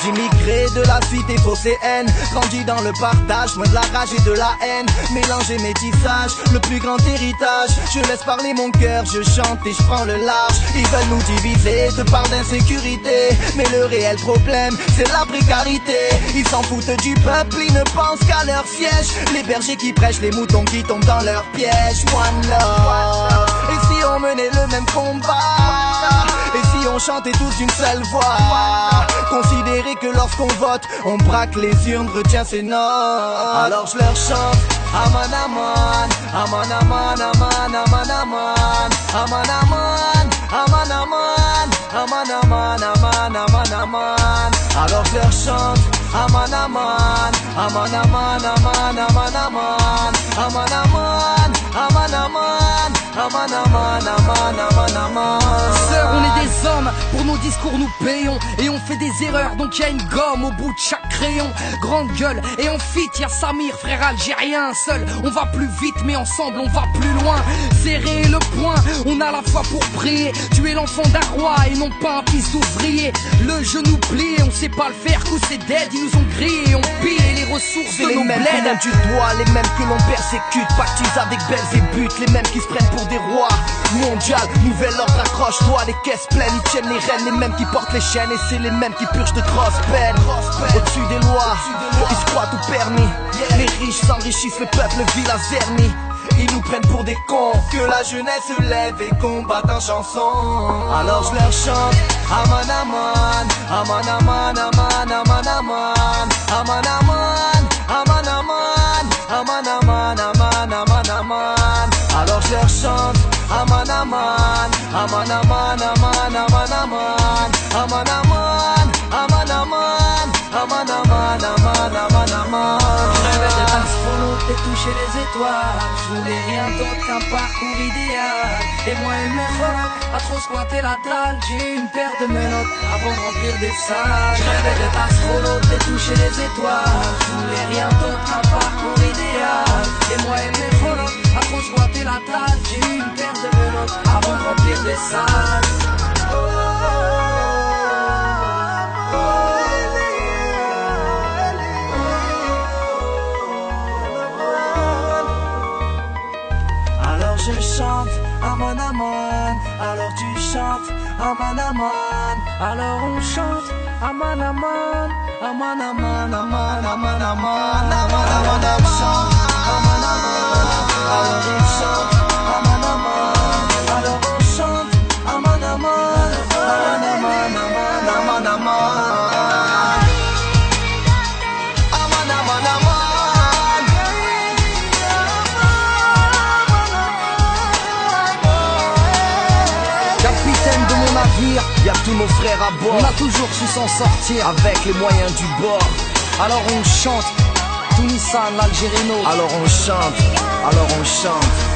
J'immigré de la cité phocéenne, grandi dans le partage, loin de la rage et de la haine. Mélanger métissage, le plus grand héritage. Je laisse parler mon cœur, je chante et je prends le large. Ils veulent nous diviser de par d'insécurité, mais le réel problème c'est la précarité. Ils s'en foutent du peuple, ils ne pensent qu'à leur siège. Les bergers qui prêchent, les moutons qui tombent dans leur piège. One love. Et si on menait le même combat, et si on chantait tous d'une seule voix, considérer que lorsqu'on vote, on braque les urnes, retient ses notes. Alors je leur chante Aman aman, aman aman, aman aman aman, aman aman, aman aman, aman aman, aman aman aman. Alors je leur chante Aman aman, aman aman, aman aman aman, aman aman, aman aman, aman aman, aman aman aman. Sœurs, on est des hommes, pour nos discours nous payons. Et on fait des erreurs, donc y'a une gomme au bout de chaque crayon. Grande gueule, et en fit, y'a Samir, frère algérien. Seul, on va plus vite, mais ensemble on va plus loin. Serrer le poing, on a la foi pour prier. Tu es l'enfant d'un roi et non pas un fils d'ouvrier. Le genou plié, on sait pas le faire, coup c'est dead. Ils nous ont grillé, on pille les ressources de nos bleds. Les mêmes du doigt, les mêmes que l'on persécute, pactisent avec belles et buts, les mêmes qui se prennent pour des rois. Mondial, nouvel ordre, accroche-toi, les caisses pleines, ils tiennent les rênes, les mêmes qui portent les chaînes, et c'est les mêmes qui purgent de grosses peines. Au-dessus des lois, ils se croient tout permis. Les riches s'enrichissent, le peuple vit la zermie. Ils nous prennent pour des cons, que la jeunesse se lève et combatte en chanson. Alors je leur chante Aman aman, aman aman, aman aman aman, aman aman, aman aman, aman aman, aman aman aman. Alors je leur chante Aman aman, aman aman, aman aman aman, aman aman, aman aman, aman aman, aman aman aman. Je rêvais d'être astronaute et toucher les étoiles. Je voulais rien d'autre qu'un parcours idéal. Et moi et mes frères, à trop squatter la dalle. J'ai eu une paire de menottes avant de remplir des salles. Je rêvais d'être astronaute et toucher les étoiles. Je voulais rien d'autre qu'un parcours idéal. Et moi et mes frères, à trop squatter la dalle. J'ai eu une paire de menottes avant de remplir des salles. Alors je chante Aman aman, alors tu chantes Aman aman, alors on chante Aman aman, aman aman, aman aman aman, aman aman aman, aman aman, alors il chante Aman aman, alors on chante Aman aman, aman aman, aman aman aman. Y'a tous nos frères à bord, on a toujours su s'en sortir avec les moyens du bord. Alors on chante Tunisane, l'Algérino. Alors on chante, alors on chante.